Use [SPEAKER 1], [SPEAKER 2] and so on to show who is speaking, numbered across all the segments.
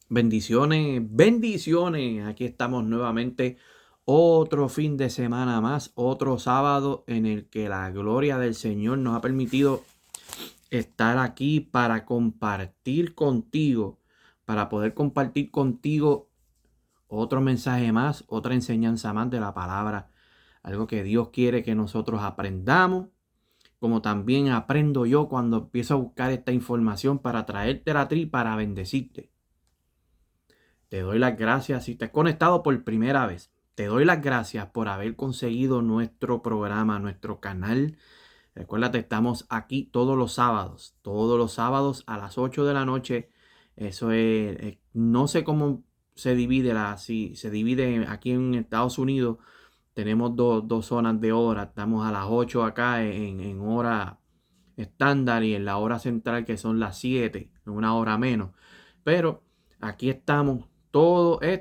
[SPEAKER 1] Bendiciones, bendiciones. Aquí estamos nuevamente. Otro fin de semana más, otro sábado en el que la gloria del Señor nos ha permitido estar aquí para compartir contigo, para poder compartir contigo otro mensaje más, otra enseñanza más de la palabra. Algo que Dios quiere que nosotros aprendamos, como también aprendo yo cuando empiezo a buscar esta información para traértela a ti, para bendecirte. Te doy las gracias si te has conectado por primera vez. Te doy las gracias por haber conseguido nuestro programa, nuestro canal. Recuérdate, estamos aquí todos los sábados a las 8 de la noche. Eso es, no sé cómo se divide, si se divide aquí en Estados Unidos. Tenemos dos zonas de hora. Estamos a las 8 acá en hora estándar y en la hora central que son las 7, una hora menos. Pero aquí estamos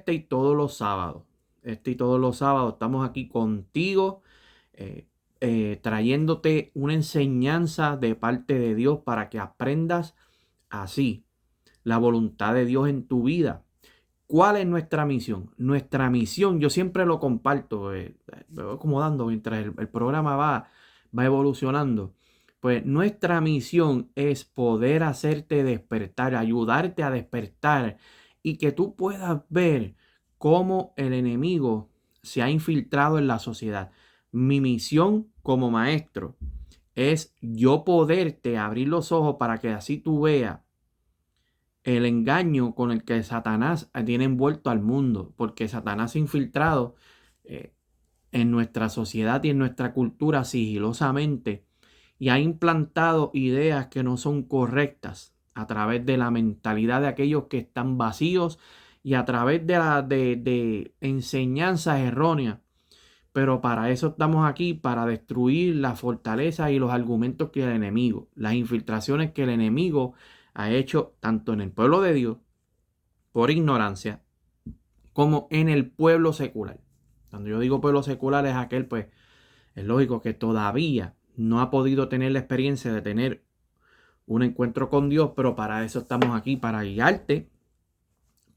[SPEAKER 1] y todos los sábados. Este y todos los sábados estamos aquí contigo, eh, trayéndote una enseñanza de parte de Dios para que aprendas así la voluntad de Dios en tu vida. ¿Cuál es nuestra misión? Nuestra misión, yo siempre lo comparto, me voy acomodando mientras el programa va evolucionando. Pues nuestra misión es poder hacerte despertar, ayudarte a despertar y que tú puedas ver cómo el enemigo se ha infiltrado en la sociedad. Mi misión como maestro es yo poderte abrir los ojos para que así tú veas el engaño con el que Satanás tiene envuelto al mundo, porque Satanás se ha infiltrado eh, en nuestra sociedad y en nuestra cultura sigilosamente y ha implantado ideas que no son correctas a través de la mentalidad de aquellos que están vacíos y a través de enseñanzas erróneas. Pero para eso estamos aquí, para destruir la fortaleza y los argumentos que el enemigo, las infiltraciones que el enemigo ha hecho tanto en el pueblo de Dios por ignorancia como en el pueblo secular. Cuando yo digo pueblo secular es aquel, pues es lógico que todavía no ha podido tener la experiencia de tener un encuentro con Dios, pero para eso estamos aquí, para guiarte,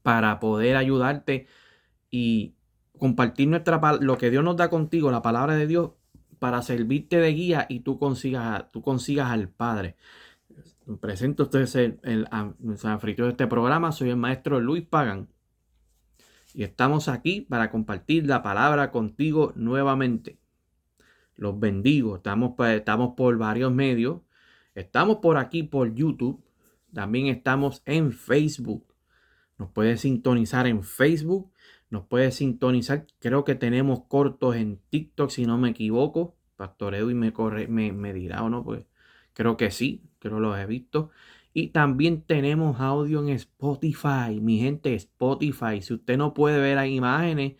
[SPEAKER 1] para poder ayudarte y compartir lo que Dios nos da contigo, la palabra de Dios, para servirte de guía y tú consigas al Padre. Me presento, usted es el anfitrión de este programa, soy el maestro Luis Pagan y estamos aquí para compartir la palabra contigo nuevamente. Los bendigo, estamos por varios medios, estamos por aquí por YouTube, también estamos en Facebook. Nos puedes sintonizar en Facebook, nos puedes sintonizar, creo que tenemos cortos en TikTok, si no me equivoco. Pastor Edwin me dirá o no, pues creo que sí, creo los he visto. Y también tenemos audio en Spotify, mi gente, Spotify. Si usted no puede ver ahí imágenes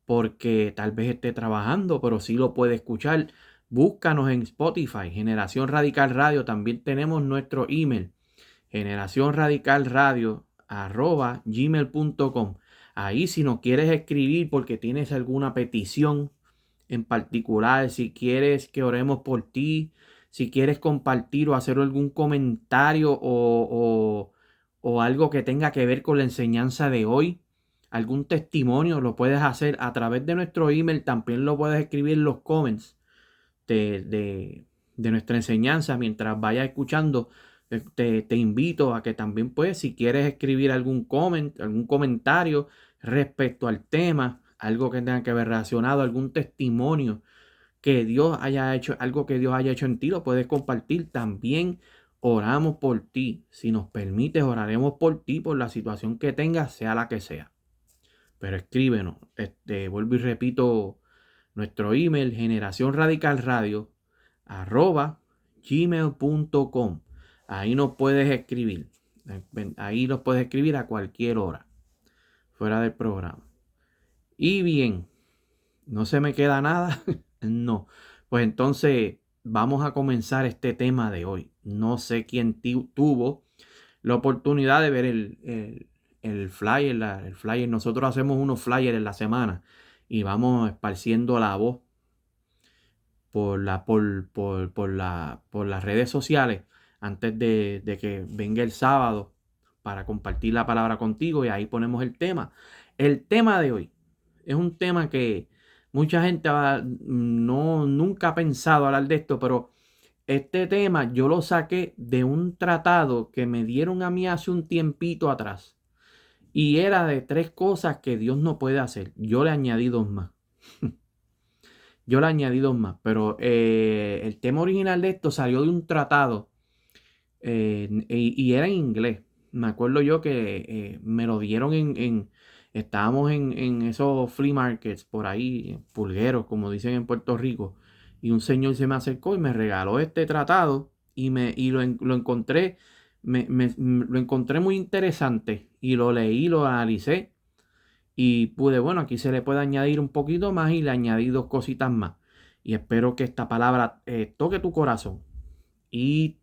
[SPEAKER 1] porque tal vez esté trabajando, pero sí lo puede escuchar, búscanos en Spotify, Generación Radical Radio. También tenemos nuestro email generacionradicalradio@gmail.com. Ahí si nos quieres escribir porque tienes alguna petición en particular, si quieres que oremos por ti, si quieres compartir o hacer algún comentario o algo que tenga que ver con la enseñanza de hoy, algún testimonio, lo puedes hacer a través de nuestro email. También lo puedes escribir en los comments de, de, de nuestra enseñanza mientras vayas escuchando. Te invito a que también, pues, si quieres escribir algún comentario respecto al tema, algo que tenga que ver relacionado, algún testimonio que Dios haya hecho, algo que Dios haya hecho en ti, lo puedes compartir. También oramos por ti. Si nos permites, oraremos por ti, por la situación que tengas, sea la que sea. Pero escríbenos. Vuelvo y repito, nuestro email, generacionradicalradio@gmail.com. Ahí nos puedes escribir. Ahí nos puedes escribir a cualquier hora, fuera del programa. Y bien, no se me queda nada. No. Pues entonces vamos a comenzar este tema de hoy. No sé quién tuvo la oportunidad de ver el flyer, el flyer. Nosotros hacemos unos flyers en la semana y vamos esparciendo la voz por las redes sociales antes de que venga el sábado para compartir la palabra contigo y ahí ponemos el tema. El tema de hoy es un tema que mucha gente nunca ha pensado hablar de esto, pero este tema yo lo saqué de un tratado que me dieron a mí hace un tiempito atrás. Y era de 3 cosas que Dios no puede hacer. Yo le añadí 2 más. Yo le añadí 2 más. Pero el tema original de esto salió de un tratado. Y era en inglés. Me acuerdo yo que me lo dieron estábamos en esos flea markets por ahí, pulgueros, como dicen en Puerto Rico. Y un señor se me acercó y me regaló este tratado y lo encontré, lo encontré muy interesante y lo leí, lo analicé y pude, bueno, aquí se le puede añadir un poquito más y le añadí 2 cositas más. Y espero que esta palabra toque tu corazón y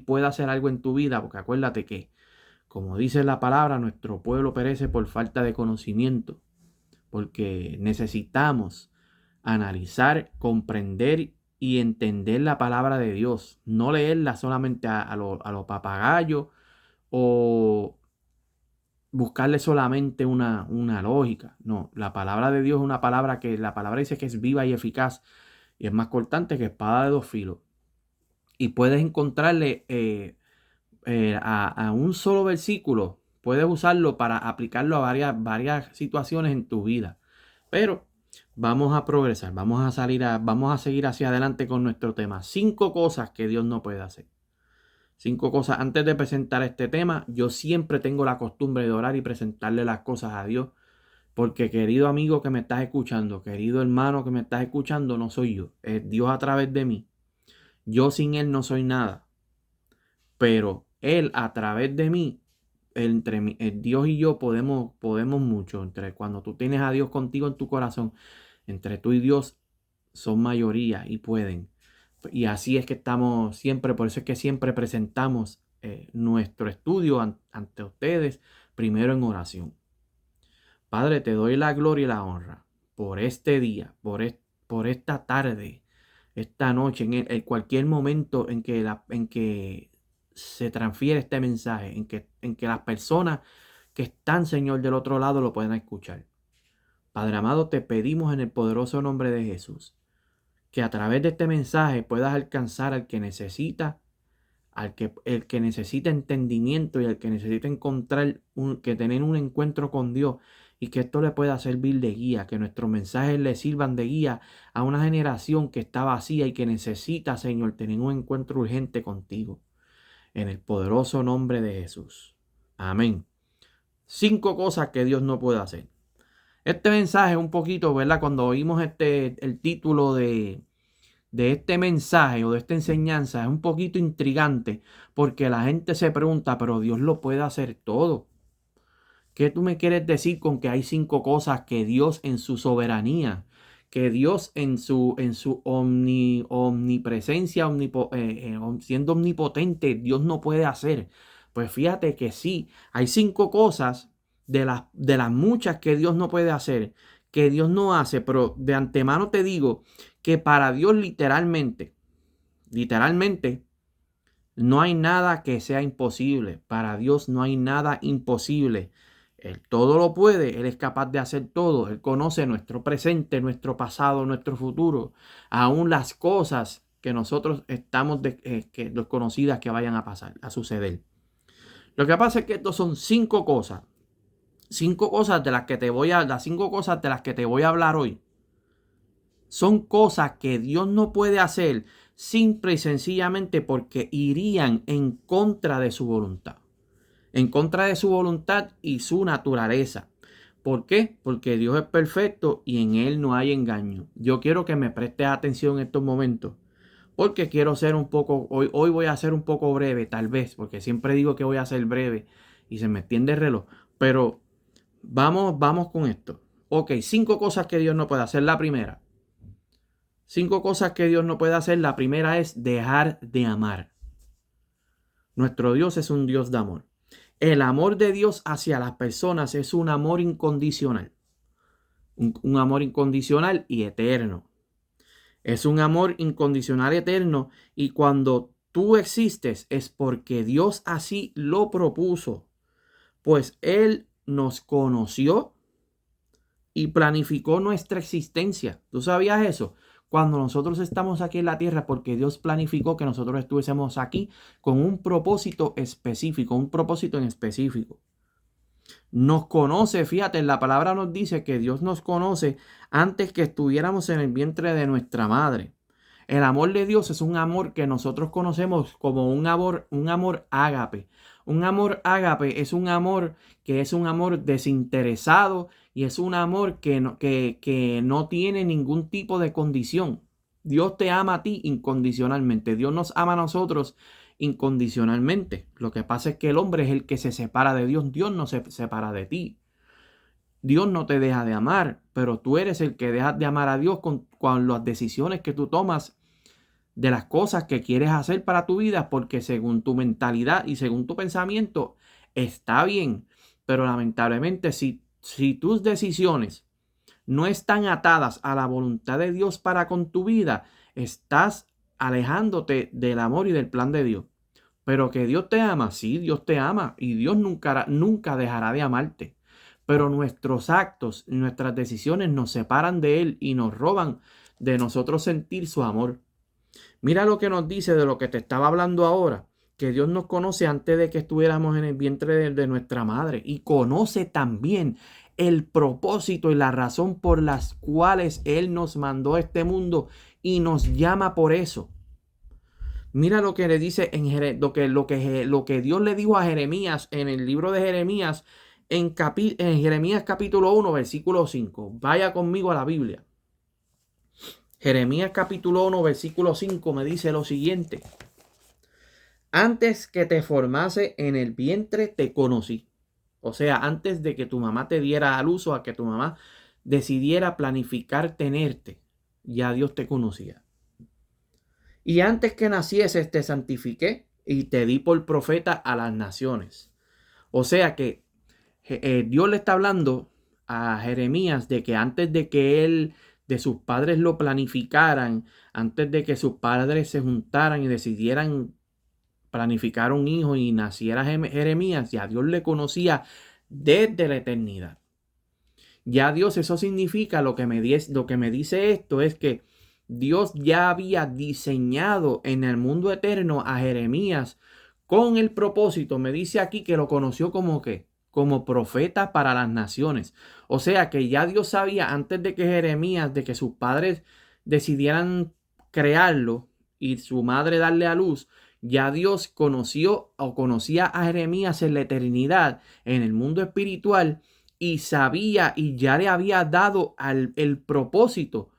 [SPEAKER 1] pueda hacer algo en tu vida, porque acuérdate que, como dice la palabra, nuestro pueblo perece por falta de conocimiento, porque necesitamos analizar, comprender y entender la palabra de Dios, no leerla solamente a lo papagayo o buscarle solamente una lógica. No, la palabra de Dios es una palabra que la palabra dice que es viva y eficaz y es más cortante que espada de 2 filos. Y puedes encontrarle a un solo versículo, puedes usarlo para aplicarlo a varias situaciones en tu vida. Pero vamos a progresar, vamos a seguir hacia adelante con nuestro tema. 5 cosas que Dios no puede hacer. 5 cosas. Antes de presentar este tema, yo siempre tengo la costumbre de orar y presentarle las cosas a Dios. Porque querido amigo que me estás escuchando, querido hermano que me estás escuchando, no soy yo. Es Dios a través de mí. Yo sin Él no soy nada. Pero Él a través de mí, Dios y yo podemos mucho. Cuando tú tienes a Dios contigo en tu corazón, entre tú y Dios son mayoría y pueden. Y así es que estamos siempre, por eso es que siempre presentamos nuestro estudio ante ustedes, primero en oración. Padre, te doy la gloria y la honra por este día, por esta tarde, esta noche, en cualquier momento en que se transfiere este mensaje, en que las personas que están, Señor, del otro lado lo puedan escuchar. Padre amado, te pedimos en el poderoso nombre de Jesús que a través de este mensaje puedas alcanzar al que necesita, el que necesita entendimiento y el que necesita que tener un encuentro con Dios y que esto le pueda servir de guía, que nuestros mensajes le sirvan de guía a una generación que está vacía y que necesita, Señor, tener un encuentro urgente contigo. En el poderoso nombre de Jesús. Amén. 5 cosas que Dios no puede hacer. Este mensaje un poquito, ¿verdad? Cuando oímos el título de este mensaje o de esta enseñanza es un poquito intrigante porque la gente se pregunta, pero Dios lo puede hacer todo. ¿Qué tú me quieres decir con que hay 5 cosas que Dios en su soberanía, que Dios en su omnipresencia, siendo omnipotente, Dios no puede hacer? Pues fíjate que sí, hay 5 cosas de las muchas que Dios no puede hacer, que Dios no hace, pero de antemano te digo que para Dios literalmente, no hay nada que sea imposible. Para Dios no hay nada imposible. Él todo lo puede, Él es capaz de hacer todo. Él conoce nuestro presente, nuestro pasado, nuestro futuro, aún las cosas que nosotros estamos desconocidas que vayan a pasar, a suceder. Lo que pasa es que estos son 5 cosas. 5 cosas de las que las 5 cosas de las que te voy a hablar hoy. Son cosas que Dios no puede hacer simple y sencillamente porque irían en contra de su voluntad. En contra de su voluntad y su naturaleza. ¿Por qué? Porque Dios es perfecto y en Él no hay engaño. Yo quiero que me prestes atención en estos momentos. Porque quiero ser un poco, hoy voy a ser un poco breve, tal vez, porque siempre digo que voy a ser breve y se me extiende el reloj. Pero vamos con esto. Ok, 5 cosas que Dios no puede hacer. La primera. 5 cosas que Dios no puede hacer. La primera es dejar de amar. Nuestro Dios es un Dios de amor. El amor de Dios hacia las personas es un amor incondicional. Un amor incondicional y eterno. Es un amor incondicional eterno y cuando tú existes es porque Dios así lo propuso. Pues Él nos conoció y planificó nuestra existencia. ¿Tú sabías eso? Cuando nosotros estamos aquí en la tierra, porque Dios planificó que nosotros estuviésemos aquí con un propósito específico, un propósito en específico. Nos conoce, fíjate, la palabra nos dice que Dios nos conoce antes que estuviéramos en el vientre de nuestra madre. El amor de Dios es un amor que nosotros conocemos como un amor ágape. Un amor ágape es un amor que es un amor desinteresado y es un amor que no tiene ningún tipo de condición. Dios te ama a ti incondicionalmente. Dios nos ama a nosotros incondicionalmente. Lo que pasa es que el hombre es el que se separa de Dios. Dios no se separa de ti. Dios no te deja de amar, pero tú eres el que dejas de amar a Dios con las decisiones que tú tomas de las cosas que quieres hacer para tu vida, porque según tu mentalidad y según tu pensamiento está bien, pero lamentablemente si tus decisiones no están atadas a la voluntad de Dios para con tu vida, estás alejándote del amor y del plan de Dios. Pero que Dios te ama, sí, Dios te ama y Dios nunca dejará de amarte. Pero nuestros actos, nuestras decisiones nos separan de Él y nos roban de nosotros sentir su amor. Mira lo que nos dice de lo que te estaba hablando ahora, que Dios nos conoce antes de que estuviéramos en el vientre de nuestra madre y conoce también el propósito y la razón por las cuales Él nos mandó a este mundo y nos llama por eso. Mira lo que le dice lo que Dios le dijo a Jeremías en el libro de Jeremías en Jeremías capítulo 1 versículo 5. Vaya conmigo a la Biblia. Jeremías capítulo 1 versículo 5 me dice lo siguiente. Antes que te formase en el vientre te conocí. O sea, antes de que tu mamá te diera a luz o a que tu mamá decidiera planificar tenerte, ya Dios te conocía. Y antes que nacieses te santifiqué y te di por profeta a las naciones. O sea que Dios le está hablando a Jeremías de que antes de que de sus padres lo planificaran, antes de que sus padres se juntaran y decidieran planificar un hijo y naciera Jeremías, ya Dios le conocía desde la eternidad. Ya Dios, eso significa lo que me dice esto es que Dios ya había diseñado en el mundo eterno a Jeremías con el propósito, me dice aquí que lo conoció como que como profeta para las naciones. O sea que ya Dios sabía antes de que Jeremías, de que sus padres decidieran crearlo y su madre darle a luz, ya Dios conocía a Jeremías en la eternidad, en el mundo espiritual, y sabía y ya le había dado el propósito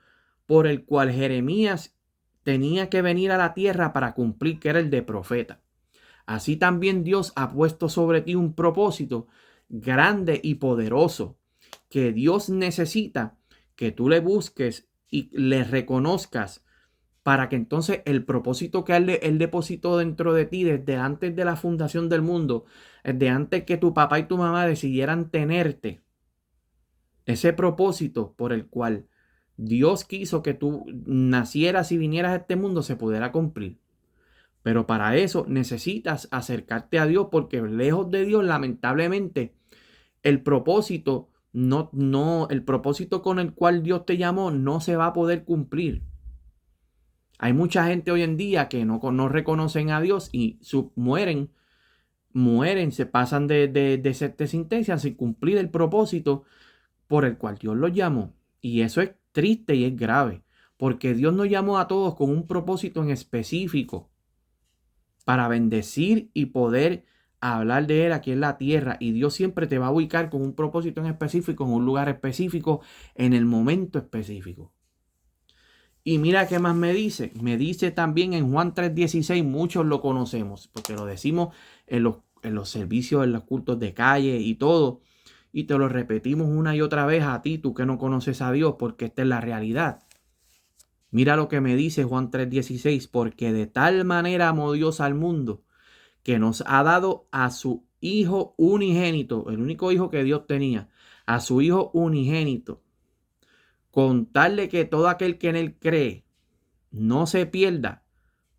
[SPEAKER 1] por el cual Jeremías tenía que venir a la tierra para cumplir, que era el de profeta. Así también Dios ha puesto sobre ti un propósito grande y poderoso que Dios necesita que tú le busques y le reconozcas para que entonces el propósito que él depositó dentro de ti desde antes de la fundación del mundo, desde antes que tu papá y tu mamá decidieran tenerte, ese propósito por el cual Dios quiso que tú nacieras y vinieras a este mundo se pudiera cumplir. Pero para eso necesitas acercarte a Dios porque lejos de Dios, lamentablemente, el propósito el propósito con el cual Dios te llamó no se va a poder cumplir. Hay mucha gente hoy en día que no reconocen a Dios y mueren, se pasan de sentencia sin cumplir el propósito por el cual Dios los llamó. Y eso es triste y es grave, porque Dios nos llamó a todos con un propósito en específico para bendecir y poder hablar de Él aquí en la tierra. Y Dios siempre te va a ubicar con un propósito en específico, en un lugar específico, en el momento específico. Y mira qué más me dice. Me dice también en Juan 3:16, muchos lo conocemos, porque lo decimos en los servicios, en los cultos de calle y todo. Y te lo repetimos una y otra vez a ti, tú que no conoces a Dios, porque esta es la realidad. Mira lo que me dice Juan 3:16, porque de tal manera amó Dios al mundo, que nos ha dado a su Hijo unigénito, el único hijo que Dios tenía, a su Hijo unigénito, con tal de que todo aquel que en Él cree no se pierda,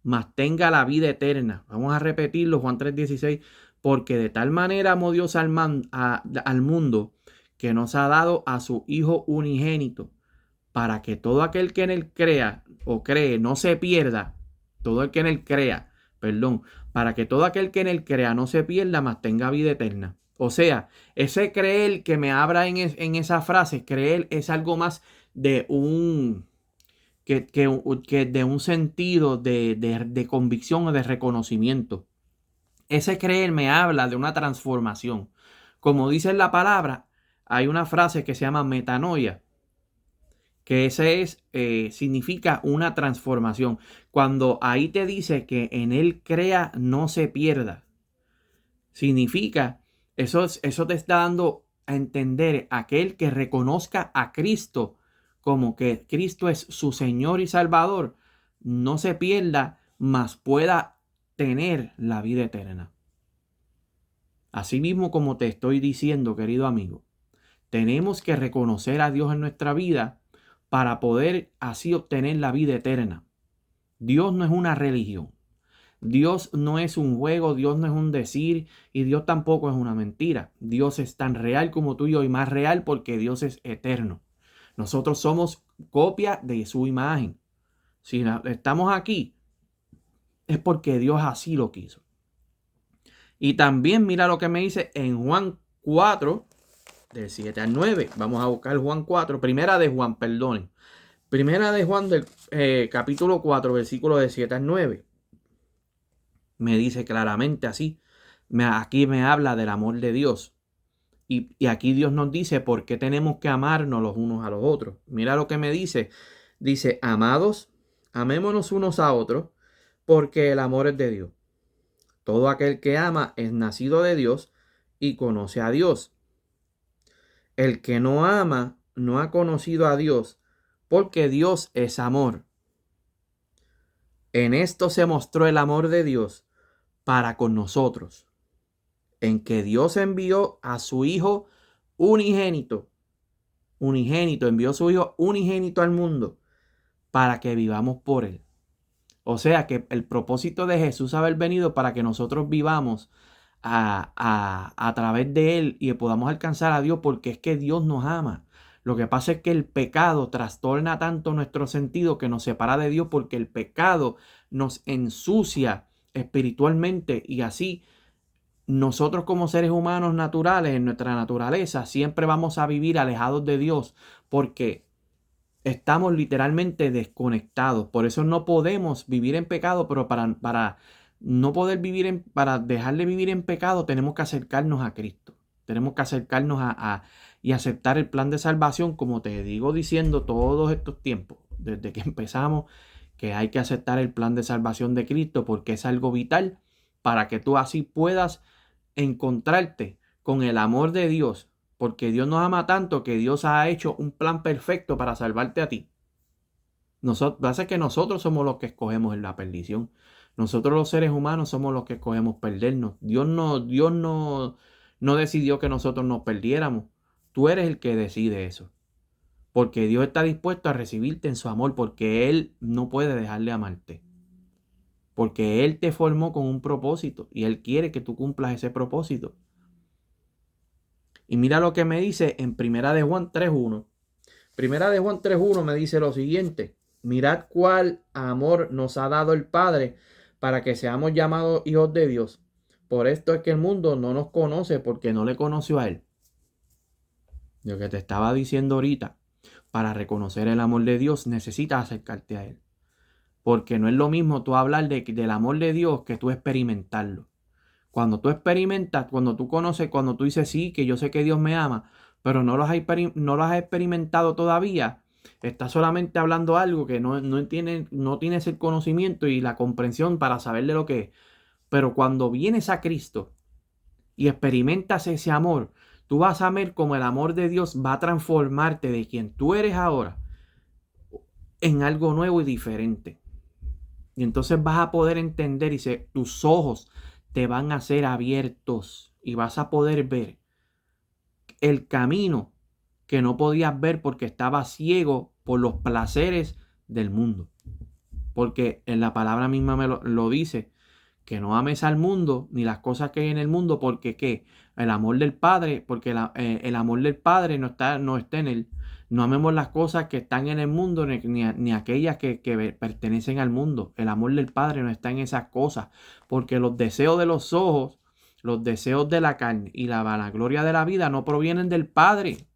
[SPEAKER 1] mas tenga la vida eterna. Vamos a repetirlo, Juan 3:16, Porque de tal manera amó Dios al mundo que nos ha dado a su Hijo unigénito, para que todo aquel que en él crea o cree no se pierda, todo el que en él crea, perdón, para que todo aquel que en él crea no se pierda, mas tenga vida eterna. O sea, ese creer que me abra en esa frase, creer es algo más de que de un sentido de convicción o de reconocimiento. Ese creer me habla de una transformación. Como dice en la palabra, hay una frase que se llama metanoia, que significa una transformación. Cuando ahí te dice que en él crea, no se pierda, significa, eso te está dando a entender aquel que reconozca a Cristo como que Cristo es su Señor y Salvador, no se pierda, mas pueda tener la vida eterna. Así mismo como te estoy diciendo, querido amigo, tenemos que reconocer a Dios en nuestra vida para poder así obtener la vida eterna. Dios no es una religión. Dios no es un juego, Dios no es un decir y Dios tampoco es una mentira. Dios es tan real como tú y yo y más real porque Dios es eterno. Nosotros somos copia de su imagen. Si estamos aquí es porque Dios así lo quiso. Y también mira lo que me dice en Juan 4, del 7 al 9. Vamos a buscar Juan 4, primera de Juan, perdón. Primera de Juan del capítulo 4, versículo de 7 al 9. Me dice claramente así. Aquí me habla del amor de Dios. Y aquí Dios nos dice por qué tenemos que amarnos los unos a los otros. Mira lo que me dice. Dice, amados, amémonos unos a otros, porque el amor es de Dios. Todo aquel que ama es nacido de Dios y conoce a Dios. El que no ama no ha conocido a Dios, porque Dios es amor. En esto se mostró el amor de Dios para con nosotros, en que Dios envió a su Hijo unigénito, envió a su Hijo unigénito al mundo para que vivamos por él. O sea que el propósito de Jesús haber venido para que nosotros vivamos a través de él y podamos alcanzar a Dios, porque es que Dios nos ama. Lo que pasa es que el pecado trastorna tanto nuestro sentido que nos separa de Dios, porque el pecado nos ensucia espiritualmente y así nosotros como seres humanos naturales, en nuestra naturaleza, siempre vamos a vivir alejados de Dios porque estamos literalmente desconectados. Por eso no podemos vivir en pecado, pero para no poder para dejar de vivir en pecado, tenemos que acercarnos a Cristo. Tenemos que acercarnos y aceptar el plan de salvación, como te digo diciendo todos estos tiempos, desde que empezamos, que hay que aceptar el plan de salvación de Cristo, porque es algo vital para que tú así puedas encontrarte con el amor de Dios, porque Dios nos ama tanto que Dios ha hecho un plan perfecto para salvarte a ti. Pasa que nosotros somos los que escogemos en la perdición. Nosotros los seres humanos somos los que escogemos perdernos. Dios no decidió que nosotros nos perdiéramos. Tú eres el que decide eso. Porque Dios está dispuesto a recibirte en su amor, porque Él no puede dejar de amarte. Porque Él te formó con un propósito y Él quiere que tú cumplas ese propósito. Y mira lo que me dice en Primera de Juan 3.1. Primera de Juan 3.1 me dice lo siguiente. Mirad cuál amor nos ha dado el Padre para que seamos llamados hijos de Dios. Por esto es que el mundo no nos conoce porque no le conoció a Él. Lo que te estaba diciendo ahorita, para reconocer el amor de Dios necesitas acercarte a Él. Porque no es lo mismo tú hablar del amor de Dios que tú experimentarlo. Cuando tú experimentas, cuando tú conoces, cuando tú dices sí, que yo sé que Dios me ama, pero no lo has experimentado todavía, estás solamente hablando algo que no tienes el conocimiento y la comprensión para saber de lo que es. Pero cuando vienes a Cristo y experimentas ese amor, tú vas a ver cómo el amor de Dios va a transformarte de quien tú eres ahora en algo nuevo y diferente. Y entonces vas a poder entender y tus ojos te van a ser abiertos y vas a poder ver el camino que no podías ver porque estabas ciego por los placeres del mundo. Porque en la palabra misma me lo dice, que no ames al mundo ni las cosas que hay en el mundo, porque ¿qué? El amor del Padre, porque el amor del Padre no está en él. No amemos las cosas que están en el mundo ni aquellas que pertenecen al mundo. El amor del Padre no está en esas cosas, porque los deseos de los ojos, los deseos de la carne y la vanagloria de la vida no provienen del Padre,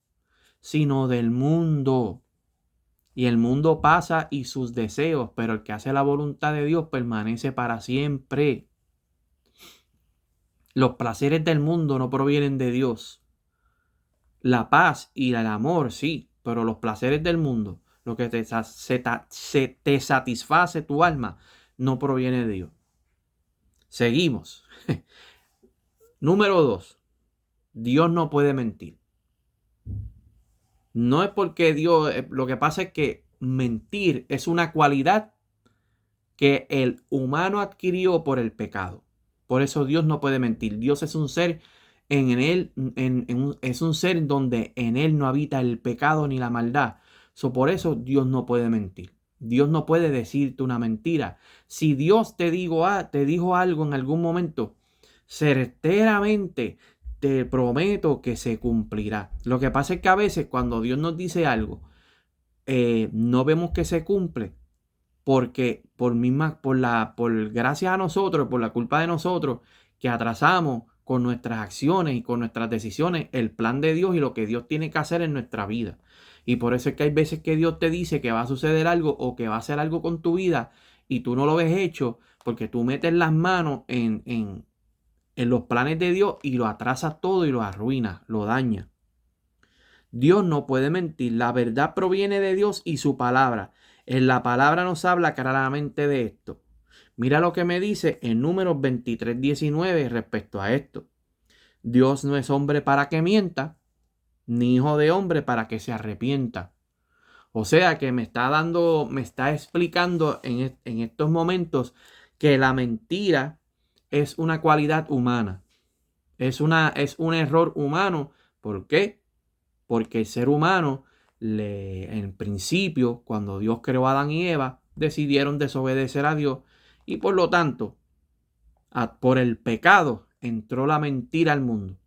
[SPEAKER 1] sino del mundo. Y el mundo pasa y sus deseos, pero el que hace la voluntad de Dios permanece para siempre. Los placeres del mundo no provienen de Dios. La paz y el amor, sí, pero los placeres del mundo, lo que te satisface tu alma, no proviene de Dios. Seguimos. Número 2. Dios no puede mentir. No es porque Dios, lo que pasa es que mentir es una cualidad que el humano adquirió por el pecado. Por eso Dios no puede mentir. Dios es un ser en él, es un ser donde en él no habita el pecado ni la maldad. Por eso Dios no puede mentir. Dios no puede decirte una mentira. Si Dios te dijo algo en algún momento, certeramente te prometo que se cumplirá. Lo que pasa es que a veces cuando Dios nos dice algo, no vemos que se cumple, porque por gracias a nosotros, por la culpa de nosotros, que atrasamos con nuestras acciones y con nuestras decisiones el plan de Dios y lo que Dios tiene que hacer en nuestra vida. Y por eso es que hay veces que Dios te dice que va a suceder algo o que va a hacer algo con tu vida y tú no lo ves hecho porque tú metes las manos en los planes de Dios y lo atrasas todo y lo arruinas, lo dañas. Dios no puede mentir. La verdad proviene de Dios y su palabra. En la palabra nos habla claramente de esto. Mira lo que me dice en Números 23:19 respecto a esto. Dios no es hombre para que mienta, ni hijo de hombre para que se arrepienta. O sea que me está explicando en estos momentos que la mentira es una cualidad humana. Es un error humano. ¿Por qué? Porque el ser humano, en principio, cuando Dios creó a Adán y Eva, decidieron desobedecer a Dios y por lo tanto, por el pecado, entró la mentira al mundo.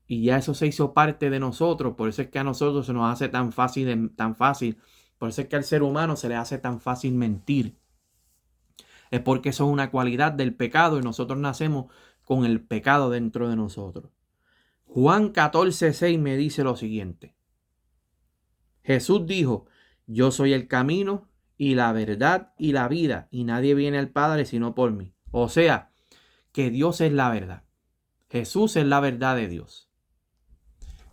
[SPEAKER 1] Y ya eso se hizo parte de nosotros, por eso es que a nosotros se nos hace tan fácil, por eso es que al ser humano se le hace tan fácil mentir. Es porque eso es una cualidad del pecado y nosotros nacemos con el pecado dentro de nosotros. Juan 14:6 me dice lo siguiente. Jesús dijo, yo soy el camino y la verdad y la vida, y nadie viene al Padre sino por mí. O sea, que Dios es la verdad. Jesús es la verdad de Dios.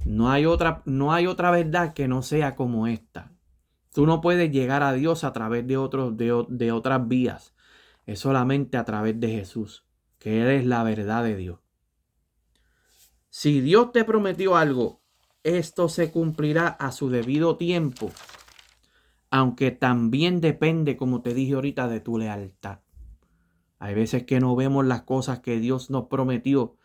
[SPEAKER 1] No hay otra verdad que no sea como esta. Tú no puedes llegar a Dios a través de otras vías. Es solamente a través de Jesús, que Él es la verdad de Dios. Si Dios te prometió algo, esto se cumplirá a su debido tiempo, aunque también depende, como te dije ahorita, de tu lealtad. Hay veces que no vemos las cosas que Dios nos prometió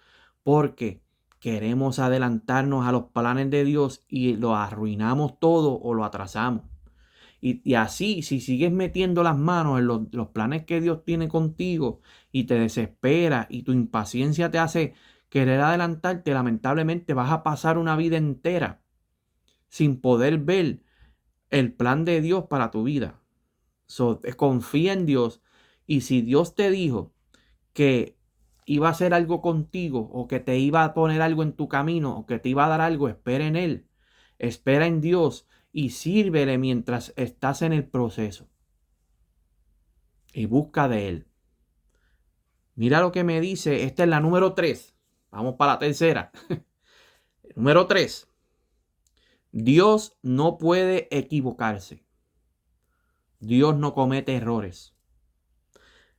[SPEAKER 1] porque queremos adelantarnos a los planes de Dios y lo arruinamos todo o lo atrasamos. Y así, si sigues metiendo las manos en los planes que Dios tiene contigo y te desespera y tu impaciencia te hace querer adelantarte, lamentablemente vas a pasar una vida entera sin poder ver el plan de Dios para tu vida. Confía en Dios, y si Dios te dijo que iba a hacer algo contigo o que te iba a poner algo en tu camino o que te iba a dar algo, espera en Él, espera en Dios y sírvele mientras estás en el proceso y busca de Él. Mira lo que me dice, esta es la número 3. Vamos para la tercera. Número 3. Dios no puede equivocarse. Dios no comete errores.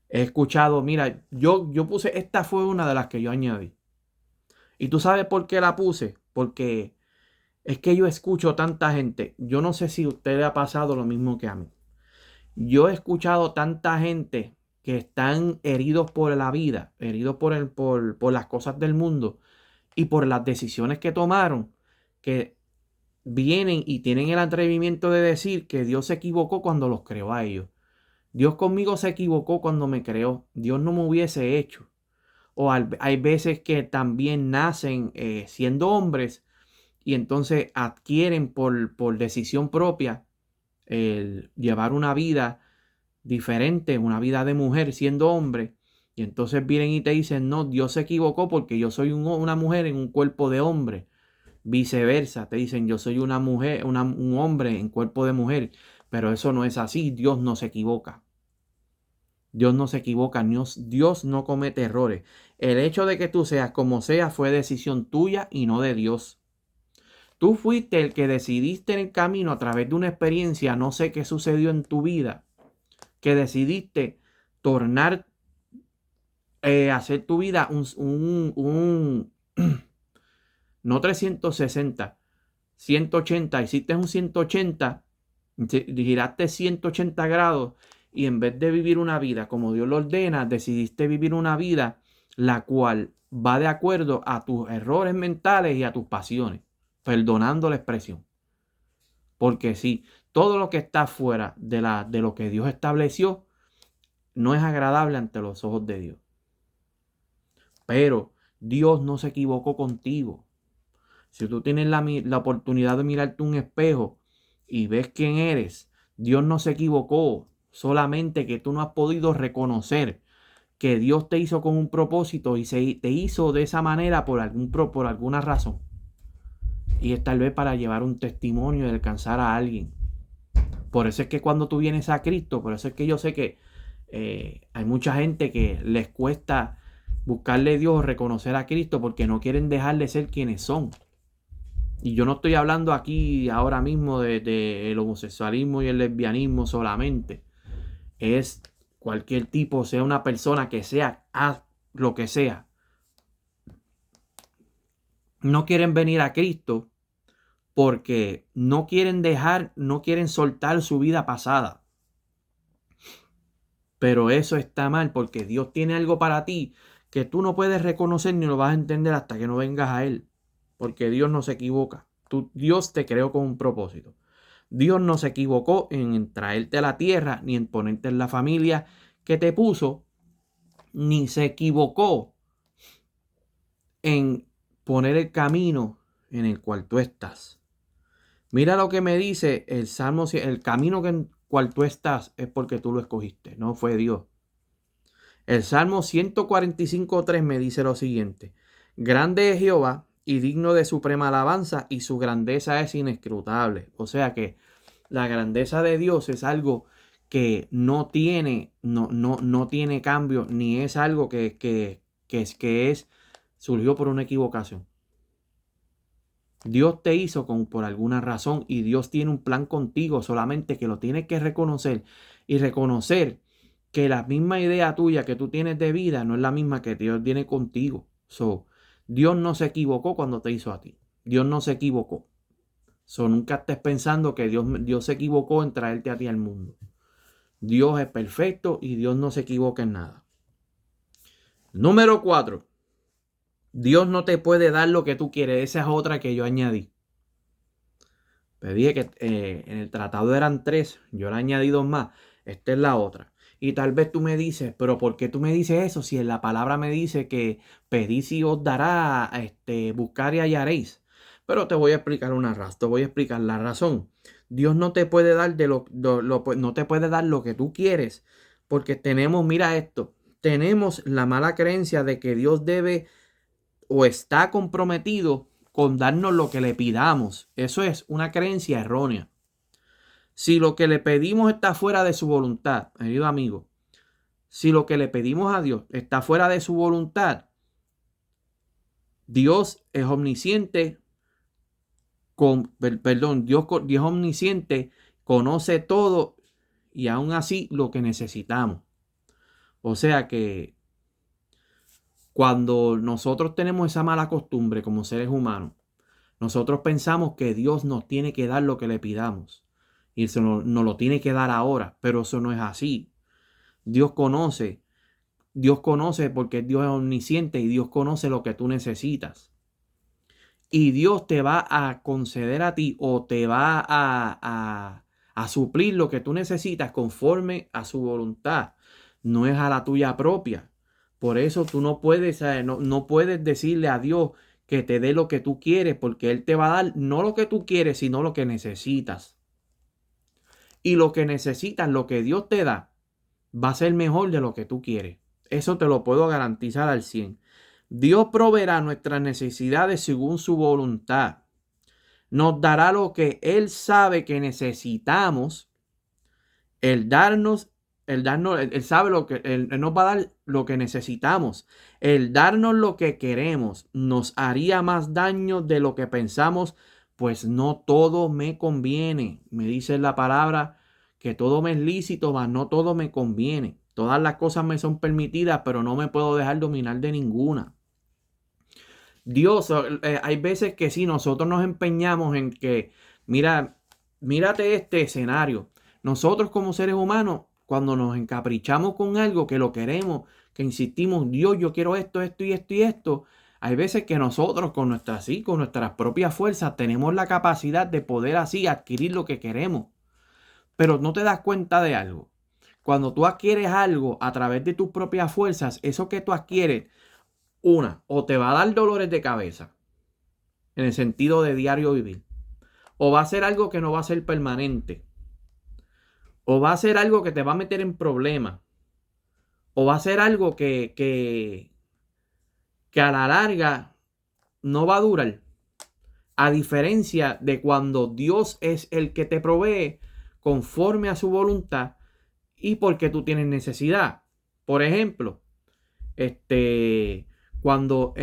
[SPEAKER 1] He escuchado, mira, yo puse, esta fue una de las que yo añadí. ¿Y tú sabes por qué la puse? Porque es que yo escucho tanta gente. Yo no sé si a usted le ha pasado lo mismo que a mí. Yo he escuchado tanta gente que están heridos por la vida, heridos por las cosas del mundo y por las decisiones que tomaron, que vienen y tienen el atrevimiento de decir que Dios se equivocó cuando los creó a ellos. Dios conmigo se equivocó cuando me creó. Dios no me hubiese hecho. O hay veces que también nacen siendo hombres y entonces adquieren por decisión propia el llevar una vida diferente, una vida de mujer siendo hombre. Y entonces vienen y te dicen, no, Dios se equivocó porque yo soy una mujer en un cuerpo de hombre. Viceversa, te dicen, yo soy una mujer, un hombre en cuerpo de mujer. Pero eso no es así, Dios no se equivoca. Dios no se equivoca, Dios no comete errores. El hecho de que tú seas como seas fue decisión tuya y no de Dios. Tú fuiste el que decidiste en el camino a través de una experiencia, no sé qué sucedió en tu vida, que decidiste tornar, hacer tu vida no 360, 180, hiciste un 180, giraste 180 grados y en vez de vivir una vida como Dios lo ordena, decidiste vivir una vida la cual va de acuerdo a tus errores mentales y a tus pasiones, perdonando la expresión. Porque si todo lo que está fuera de lo que Dios estableció no es agradable ante los ojos de Dios. Pero Dios no se equivocó contigo. Si tú tienes la oportunidad de mirarte un espejo y ves quién eres, Dios no se equivocó. Solamente que tú no has podido reconocer que Dios te hizo con un propósito y te hizo de esa manera por alguna razón. Y es tal vez para llevar un testimonio y alcanzar a alguien. Por eso es que cuando tú vienes a Cristo, por eso es que yo sé que hay mucha gente que les cuesta buscarle a Dios o reconocer a Cristo porque no quieren dejar de ser quienes son. Y yo no estoy hablando aquí ahora mismo de el homosexualismo y el lesbianismo solamente. Es cualquier tipo, sea una persona que sea, haz lo que sea. No quieren venir a Cristo porque no quieren no quieren soltar su vida pasada. Pero eso está mal porque Dios tiene algo para ti que tú no puedes reconocer ni lo vas a entender hasta que no vengas a Él. Porque Dios no se equivoca. Dios te creó con un propósito. Dios no se equivocó en traerte a la tierra ni en ponerte en la familia que te puso, ni se equivocó en poner el camino en el cual tú estás. Mira lo que me dice el Salmo, el camino en el cual tú estás es porque tú lo escogiste, no fue Dios. El Salmo 145:3 me dice lo siguiente: grande es Jehová y digno de suprema alabanza, y su grandeza es inescrutable. O sea que la grandeza de Dios es algo que no tiene cambio, ni es algo que surgió por una equivocación. Dios te hizo por alguna razón y Dios tiene un plan contigo, solamente que lo tienes que reconocer y reconocer que la misma idea tuya que tú tienes de vida no es la misma que Dios tiene contigo. Dios no se equivocó cuando te hizo a ti. Dios no se equivocó. Nunca estés pensando que Dios se equivocó en traerte a ti al mundo. Dios es perfecto y Dios no se equivoca en nada. Número 4. Dios no te puede dar lo que tú quieres. Esa es otra que yo añadí. Te dije que en el tratado eran 3. Yo le añadí 2 más. Esta es la otra. Y tal vez tú me dices, pero ¿por qué tú me dices eso? Si en la palabra me dice que pedís y os dará, buscar y hallaréis. Pero te voy a explicar te voy a explicar la razón. Dios no te puede dar no te puede dar lo que tú quieres. Porque mira esto, tenemos la mala creencia de que Dios debe o está comprometido con darnos lo que le pidamos. Eso es una creencia errónea. Si lo que le pedimos está fuera de su voluntad, querido amigo, si lo que le pedimos a Dios está fuera de su voluntad, Dios es omnisciente, Dios es omnisciente, conoce todo y aún así lo que necesitamos. O sea que cuando nosotros tenemos esa mala costumbre como seres humanos, nosotros pensamos que Dios nos tiene que dar lo que le pidamos y eso nos lo tiene que dar ahora, pero eso no es así. Dios conoce porque Dios es omnisciente y Dios conoce lo que tú necesitas. Y Dios te va a conceder a ti o te va a suplir lo que tú necesitas conforme a su voluntad, no es a la tuya propia. Por eso tú no puedes, no puedes decirle a Dios que te dé lo que tú quieres, porque Él te va a dar no lo que tú quieres, sino lo que necesitas. Y lo que necesitas, lo que Dios te da, va a ser mejor de lo que tú quieres. Eso te lo puedo garantizar al 100. Dios proveerá nuestras necesidades según su voluntad. Nos dará lo que Él sabe que necesitamos. Él sabe lo que, Él nos va a dar lo que necesitamos. El darnos lo que queremos nos haría más daño de lo que pensamos, pues no todo me conviene. Me dice la palabra que todo me es lícito, mas no todo me conviene. Todas las cosas me son permitidas, pero no me puedo dejar dominar de ninguna. Dios, hay veces que sí, nosotros nos empeñamos en que, mírate este escenario. Nosotros como seres humanos, cuando nos encaprichamos con algo que lo queremos, que insistimos, Dios, yo quiero esto, esto y esto y esto, hay veces que nosotros con nuestras propias fuerzas tenemos la capacidad de poder así adquirir lo que queremos. Pero no te das cuenta de algo. Cuando tú adquieres algo a través de tus propias fuerzas, eso que tú adquieres, o te va a dar dolores de cabeza, en el sentido de diario vivir, o va a ser algo que no va a ser permanente, o va a ser algo que te va a meter en problemas, o va a ser algo que a la larga no va a durar. A diferencia de cuando Dios es el que te provee conforme a su voluntad y porque tú tienes necesidad. Por ejemplo, cuando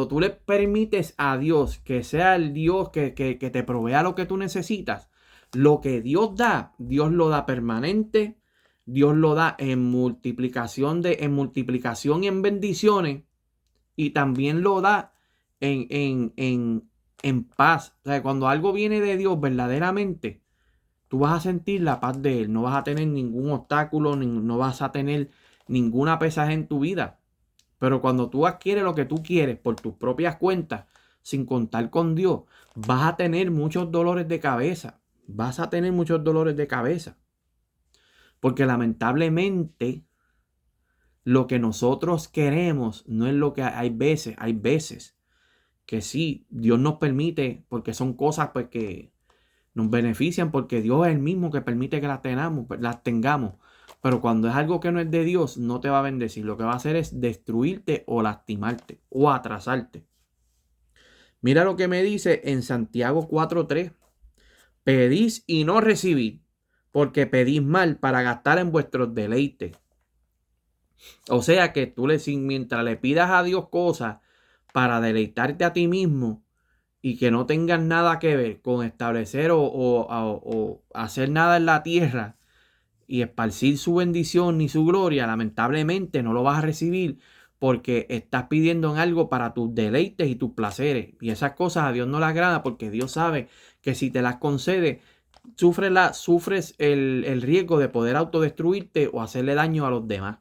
[SPEAKER 1] tú le permites a Dios que sea el Dios que te provea lo que tú necesitas, lo que Dios da, Dios lo da permanente, Dios lo da en multiplicación y en bendiciones, y también lo da en paz. O sea, cuando algo viene de Dios verdaderamente, tú vas a sentir la paz de Él, no vas a tener ningún obstáculo, no vas a tener ninguna pesaje en tu vida. Pero cuando tú adquieres lo que tú quieres por tus propias cuentas, sin contar con Dios, vas a tener muchos dolores de cabeza. Vas a tener muchos dolores de cabeza. Porque lamentablemente lo que nosotros queremos no es lo que hay veces que sí, Dios nos permite, porque son cosas pues, que nos benefician, porque Dios es el mismo que permite que las tengamos. Pero cuando es algo que no es de Dios, no te va a bendecir. Lo que va a hacer es destruirte o lastimarte o atrasarte. Mira lo que me dice en Santiago 4:3. Pedís y no recibís, porque pedís mal para gastar en vuestros deleites. O sea que mientras le pidas a Dios cosas para deleitarte a ti mismo y que no tengan nada que ver con establecer o hacer nada en la tierra y esparcir su bendición ni su gloria, lamentablemente no lo vas a recibir porque estás pidiendo en algo para tus deleites y tus placeres. Y esas cosas a Dios no le agrada porque Dios sabe que si te las concede, sufres el riesgo de poder autodestruirte o hacerle daño a los demás.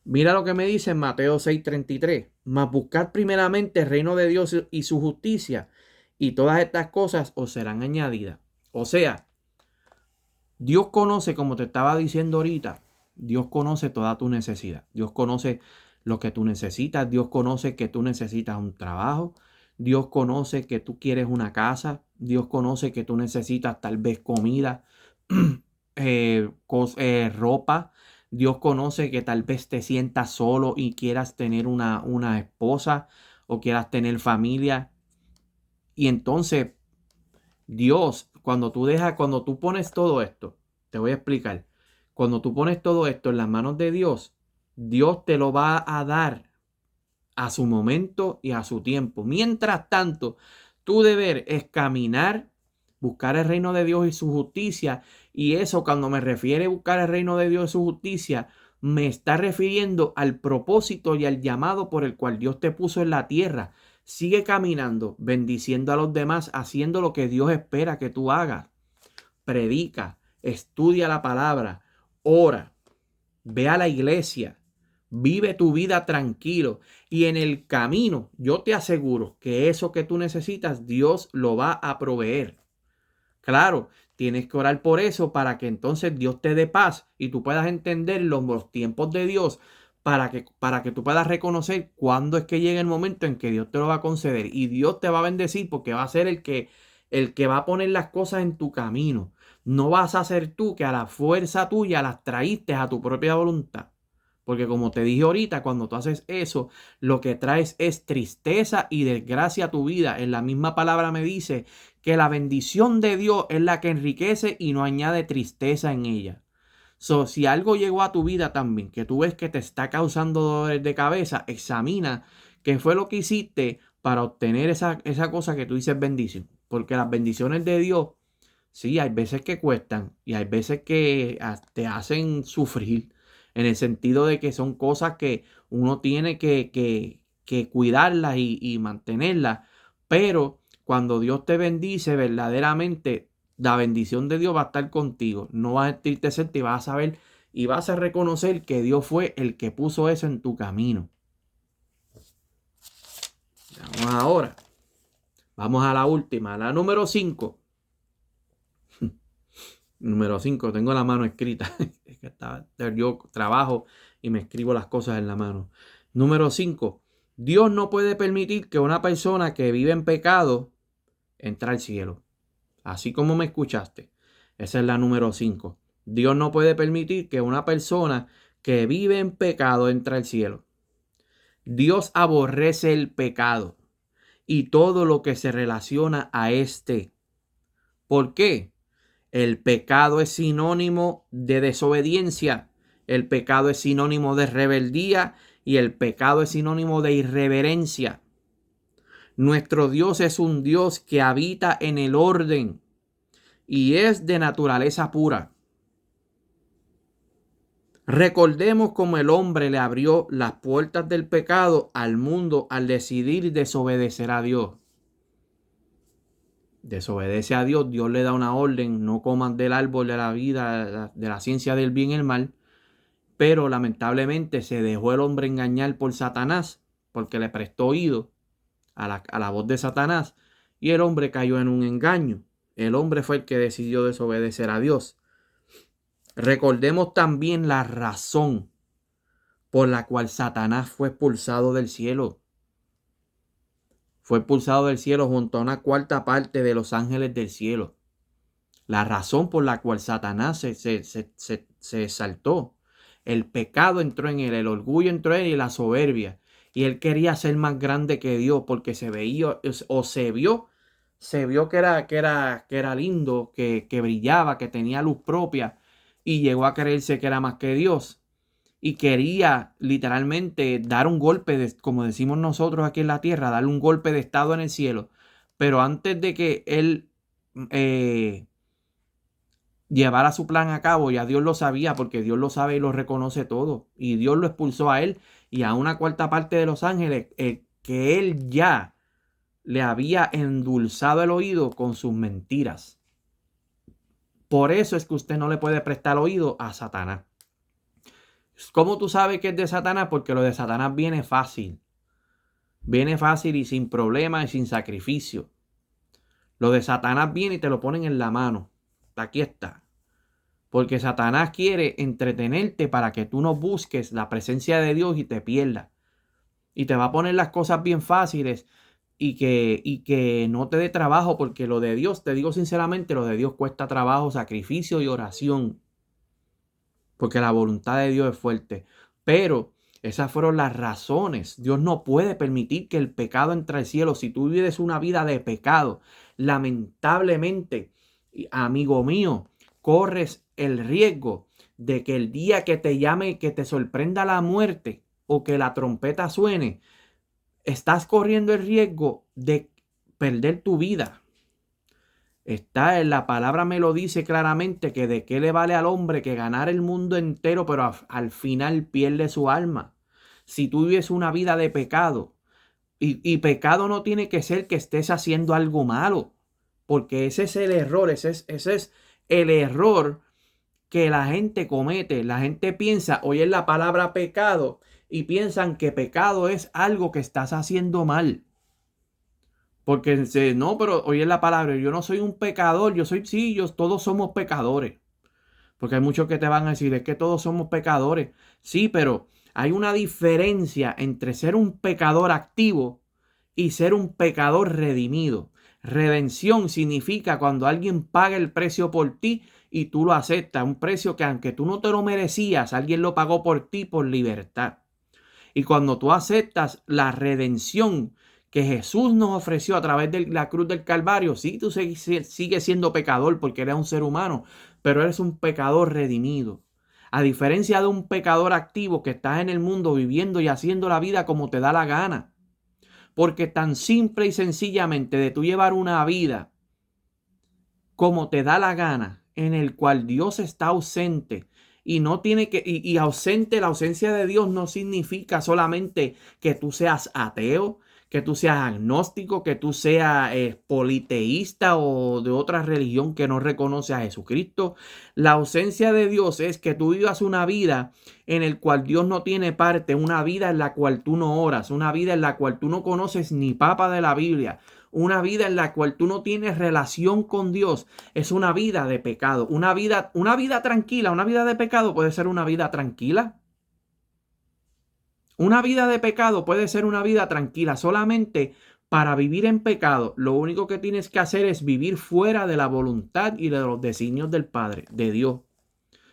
[SPEAKER 1] Mira lo que me dice en Mateo 6:33. Mas buscad primeramente el reino de Dios y su justicia, y todas estas cosas os serán añadidas. O sea, Dios conoce, como te estaba diciendo ahorita, Dios conoce toda tu necesidad. Dios conoce lo que tú necesitas. Dios conoce que tú necesitas un trabajo. Dios conoce que tú quieres una casa. Dios conoce que tú necesitas tal vez comida, ropa. Dios conoce que tal vez te sientas solo y quieras tener una esposa o quieras tener familia. Y entonces Dios, cuando tú pones todo esto, te voy a explicar. Cuando tú pones todo esto en las manos de Dios, Dios te lo va a dar a su momento y a su tiempo. Mientras tanto, tu deber es caminar, buscar el reino de Dios y su justicia. Y eso, cuando me refiere a buscar el reino de Dios y su justicia, me está refiriendo al propósito y al llamado por el cual Dios te puso en la tierra. Sigue caminando, bendiciendo a los demás, haciendo lo que Dios espera que tú hagas. Predica, estudia la palabra, ora, ve a la iglesia, vive tu vida tranquilo. Y en el camino, yo te aseguro que eso que tú necesitas, Dios lo va a proveer. Claro, tienes que orar por eso para que entonces Dios te dé paz y tú puedas entender los tiempos de Dios para que tú puedas reconocer cuándo es que llega el momento en que Dios te lo va a conceder. Y Dios te va a bendecir porque va a ser el que va a poner las cosas en tu camino. No vas a ser tú que a la fuerza tuya las traíste a tu propia voluntad. Porque como te dije ahorita, cuando tú haces eso, lo que traes es tristeza y desgracia a tu vida. En la misma palabra me dice que la bendición de Dios es la que enriquece y no añade tristeza en ella. So, si algo llegó a tu vida también, que tú ves que te está causando dolores de cabeza, examina qué fue lo que hiciste para obtener esa cosa que tú dices bendición. Porque las bendiciones de Dios, sí, hay veces que cuestan y hay veces que te hacen sufrir, en el sentido de que son cosas que uno tiene que cuidarlas y mantenerlas. Pero cuando Dios te bendice, verdaderamente la bendición de Dios va a estar contigo. No vas a entristecer, vas a saber y vas a reconocer que Dios fue el que puso eso en tu camino. Vamos ahora. Vamos a la última, la número 5. Número 5, tengo la mano escrita. Es que yo trabajo y me escribo las cosas en la mano. Número 5. Dios no puede permitir que una persona que vive en pecado entre al cielo. Así como me escuchaste. Esa es la número 5. Dios no puede permitir que una persona que vive en pecado entre al cielo. Dios aborrece el pecado y todo lo que se relaciona a este. ¿Por qué? El pecado es sinónimo de desobediencia, el pecado es sinónimo de rebeldía y el pecado es sinónimo de irreverencia. Nuestro Dios es un Dios que habita en el orden y es de naturaleza pura. Recordemos cómo el hombre le abrió las puertas del pecado al mundo al decidir desobedecer a Dios. Desobedece a Dios, Dios le da una orden, no coman del árbol de la vida, de la ciencia del bien y el mal, pero lamentablemente se dejó el hombre engañar por Satanás, porque le prestó oído a la voz de Satanás, y el hombre cayó en un engaño. El hombre fue el que decidió desobedecer a Dios. Recordemos también la razón por la cual Satanás fue expulsado del cielo. Fue expulsado del cielo junto a una cuarta parte de los ángeles del cielo. La razón por la cual Satanás se exaltó. El pecado entró en él, el orgullo entró en él y la soberbia. Y él quería ser más grande que Dios porque se veía o se vio que era lindo, que brillaba, que tenía luz propia y llegó a creerse que era más que Dios. Y quería literalmente dar un golpe, como decimos nosotros aquí en la tierra, darle un golpe de estado en el cielo. Pero antes de que él llevara su plan a cabo, ya Dios lo sabía, porque Dios lo sabe y lo reconoce todo. Y Dios lo expulsó a él y a una cuarta parte de los ángeles que él ya le había endulzado el oído con sus mentiras. Por eso es que usted no le puede prestar oído a Satanás. ¿Cómo tú sabes que es de Satanás? Porque lo de Satanás viene fácil. Viene fácil y sin problema y sin sacrificio. Lo de Satanás viene y te lo ponen en la mano. Aquí está. Porque Satanás quiere entretenerte para que tú no busques la presencia de Dios y te pierdas. Y te va a poner las cosas bien fáciles y que no te dé trabajo, porque lo de Dios, te digo sinceramente, lo de Dios cuesta trabajo, sacrificio y oración. Porque la voluntad de Dios es fuerte. Pero esas fueron las razones. Dios no puede permitir que el pecado entre al cielo. Si tú vives una vida de pecado, lamentablemente, amigo mío, corres el riesgo de que el día que te llame, que te sorprenda la muerte o que la trompeta suene, estás corriendo el riesgo de perder tu vida. Está en la palabra, me lo dice claramente, que de qué le vale al hombre que ganar el mundo entero, pero al final pierde su alma. Si tú vives una vida de pecado, y pecado no tiene que ser que estés haciendo algo malo, porque ese es el error, ese es el error que la gente comete. La gente piensa, oye la palabra pecado, y piensan que pecado es algo que estás haciendo mal. Porque no, pero oye la palabra, yo no soy un pecador, yo soy, sí, todos somos pecadores. Porque hay muchos que te van a decir, es que todos somos pecadores. Sí, pero hay una diferencia entre ser un pecador activo y ser un pecador redimido. Redención significa cuando alguien paga el precio por ti y tú lo aceptas. Un precio que aunque tú no te lo merecías, alguien lo pagó por ti por libertad. Y cuando tú aceptas la redención que Jesús nos ofreció a través de la cruz del Calvario, sí, tú sigues siendo pecador porque eres un ser humano, pero eres un pecador redimido. A diferencia de un pecador activo que está en el mundo viviendo y haciendo la vida como te da la gana. Porque tan simple y sencillamente de tú llevar una vida como te da la gana, en el cual Dios está ausente y no tiene que, y ausente, la ausencia de Dios no significa solamente que tú seas ateo, que tú seas agnóstico, que tú seas politeísta o de otra religión que no reconoce a Jesucristo. La ausencia de Dios es que tú vivas una vida en el cual Dios no tiene parte, una vida en la cual tú no oras, una vida en la cual tú no conoces ni papa de la Biblia, una vida en la cual tú no tienes relación con Dios. Es una vida de pecado, una vida tranquila. Una vida de pecado puede ser una vida tranquila. Una vida de pecado puede ser una vida tranquila. Solamente para vivir en pecado, lo único que tienes que hacer es vivir fuera de la voluntad y de los designios del Padre, de Dios.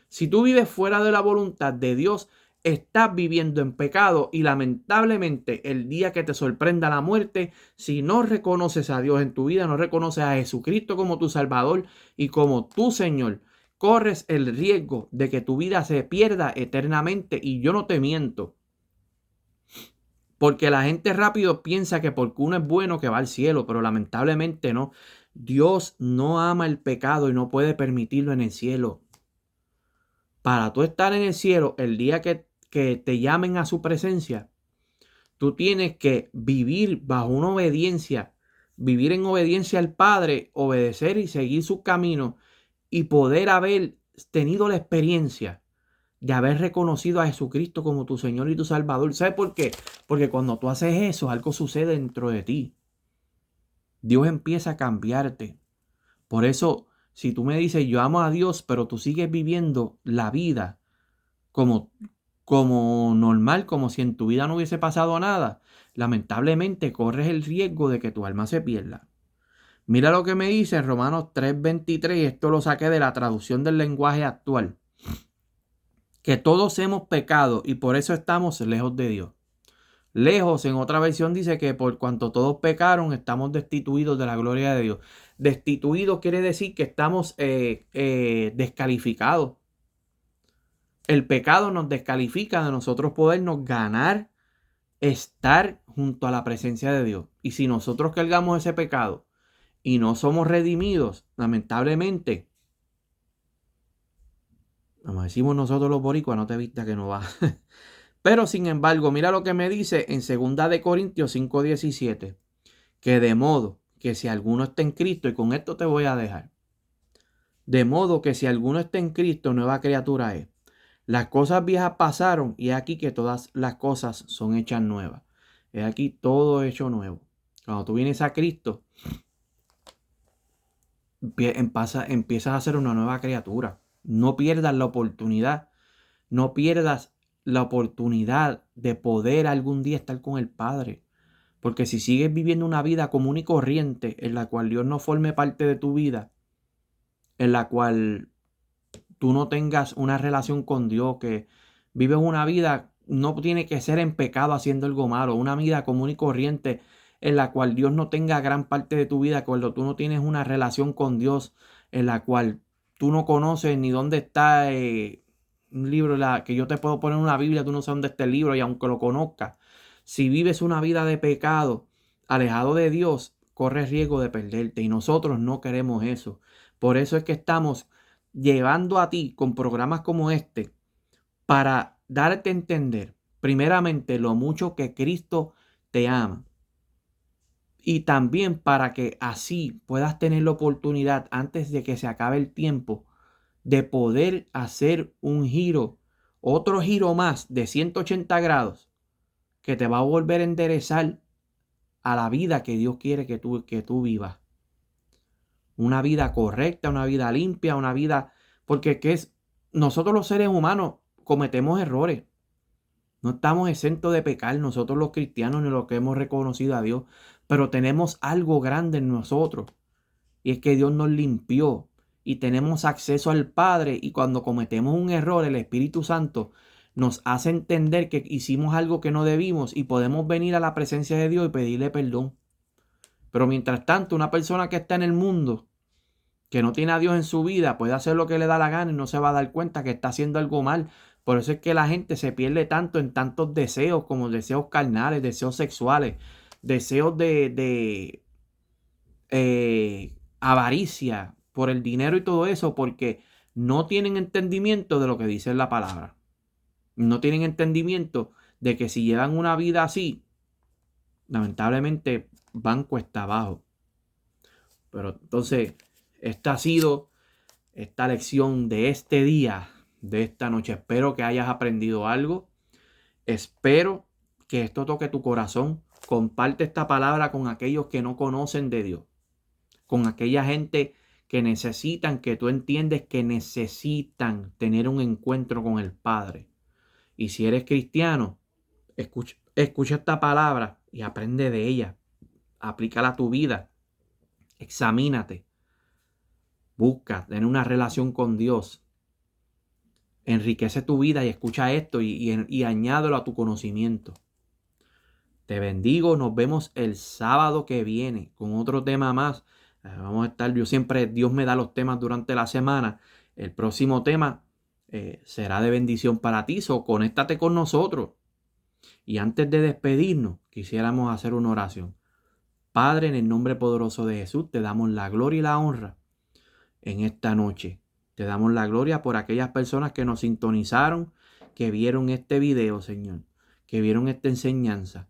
[SPEAKER 1] Si tú vives fuera de la voluntad de Dios, estás viviendo en pecado y lamentablemente el día que te sorprenda la muerte, si no reconoces a Dios en tu vida, no reconoces a Jesucristo como tu Salvador y como tu Señor, corres el riesgo de que tu vida se pierda eternamente. Y yo no te miento, porque la gente rápido piensa que porque uno es bueno que va al cielo, pero lamentablemente no. Dios no ama el pecado y no puede permitirlo en el cielo. Para tú estar en el cielo, el día que te llamen a su presencia, tú tienes que vivir bajo una obediencia, vivir en obediencia al Padre, obedecer y seguir su camino y poder haber tenido la experiencia de haber reconocido a Jesucristo como tu Señor y tu Salvador. ¿Sabes por qué? Porque cuando tú haces eso, algo sucede dentro de ti. Dios empieza a cambiarte. Por eso, si tú me dices, yo amo a Dios, pero tú sigues viviendo la vida como, como normal, como si en tu vida no hubiese pasado nada, lamentablemente corres el riesgo de que tu alma se pierda. Mira lo que me dice en Romanos 3:23, y esto lo saqué de la traducción del lenguaje actual, que todos hemos pecado y por eso estamos lejos de Dios. Lejos, en otra versión dice que por cuanto todos pecaron, estamos destituidos de la gloria de Dios. Destituidos quiere decir que estamos descalificados. El pecado nos descalifica de nosotros podernos ganar estar junto a la presencia de Dios. Y si nosotros cargamos ese pecado y no somos redimidos, lamentablemente, como decimos nosotros los boricuas, no te vistas que no va. Pero sin embargo, mira lo que me dice en 2 Corintios 5:17, que de modo que si alguno está en Cristo, y con esto te voy a dejar, de modo que si alguno está en Cristo, nueva criatura es. Las cosas viejas pasaron y aquí que todas las cosas son hechas nuevas. Es aquí todo hecho nuevo. Cuando tú vienes a Cristo, empiezas a ser una nueva criatura. No pierdas la oportunidad. No pierdas la oportunidad de poder algún día estar con el Padre. Porque si sigues viviendo una vida común y corriente en la cual Dios no forme parte de tu vida, en la cual tú no tengas una relación con Dios, que vives una vida, no tiene que ser en pecado haciendo algo malo, una vida común y corriente en la cual Dios no tenga gran parte de tu vida, cuando tú no tienes una relación con Dios, en la cual tú no conoces ni dónde está un libro, que yo te puedo poner una Biblia, tú no sabes dónde está el libro y aunque lo conozcas, si vives una vida de pecado, alejado de Dios, corres riesgo de perderte y nosotros no queremos eso. Por eso es que estamos llevando a ti con programas como este para darte a entender, primeramente, lo mucho que Cristo te ama. Y también para que así puedas tener la oportunidad, antes de que se acabe el tiempo, de poder hacer un giro, otro giro más de 180 grados, que te va a volver a enderezar a la vida que Dios quiere que tú vivas. Una vida correcta, una vida limpia, una vida... Porque nosotros los seres humanos cometemos errores. No estamos exentos de pecar nosotros los cristianos ni los que hemos reconocido a Dios. Pero tenemos algo grande en nosotros. Y es que Dios nos limpió. Y tenemos acceso al Padre. Y cuando cometemos un error, el Espíritu Santo nos hace entender que hicimos algo que no debimos. Y podemos venir a la presencia de Dios y pedirle perdón. Pero mientras tanto, una persona que está en el mundo, que no tiene a Dios en su vida, puede hacer lo que le da la gana y no se va a dar cuenta que está haciendo algo mal. Por eso es que la gente se pierde tanto en tantos deseos, como deseos carnales, deseos sexuales, deseos de avaricia por el dinero y todo eso, porque no tienen entendimiento de lo que dice la palabra. No tienen entendimiento de que si llevan una vida así, lamentablemente van cuesta abajo. Pero entonces, esta ha sido esta lección de este día, de esta noche. Espero que hayas aprendido algo. Espero que esto toque tu corazón. Comparte esta palabra con aquellos que no conocen de Dios. Con aquella gente que necesitan, que tú entiendes que necesitan tener un encuentro con el Padre. Y si eres cristiano, escucha esta palabra y aprende de ella. Aplícala a tu vida. Examínate. Busca tener una relación con Dios. Enriquece tu vida y escucha esto y añádelo a tu conocimiento. Te bendigo. Nos vemos el sábado que viene con otro tema más. Vamos a estar, Dios me da los temas durante la semana. El próximo tema será de bendición para ti. So, conéctate con nosotros. Y antes de despedirnos, quisiéramos hacer una oración. Padre, en el nombre poderoso de Jesús, te damos la gloria y la honra en esta noche. Te damos la gloria por aquellas personas que nos sintonizaron, que vieron este video, Señor, que vieron esta enseñanza.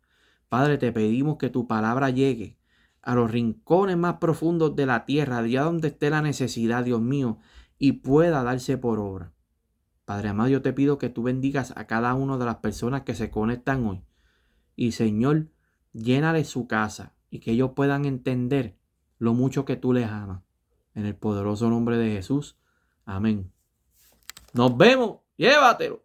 [SPEAKER 1] Padre, te pedimos que tu palabra llegue a los rincones más profundos de la tierra, allá donde esté la necesidad, Dios mío, y pueda darse por obra. Padre amado, yo te pido que tú bendigas a cada una de las personas que se conectan hoy. Y Señor, llénale su casa y que ellos puedan entender lo mucho que tú les amas. En el poderoso nombre de Jesús. Amén. Nos vemos. Llévatelo.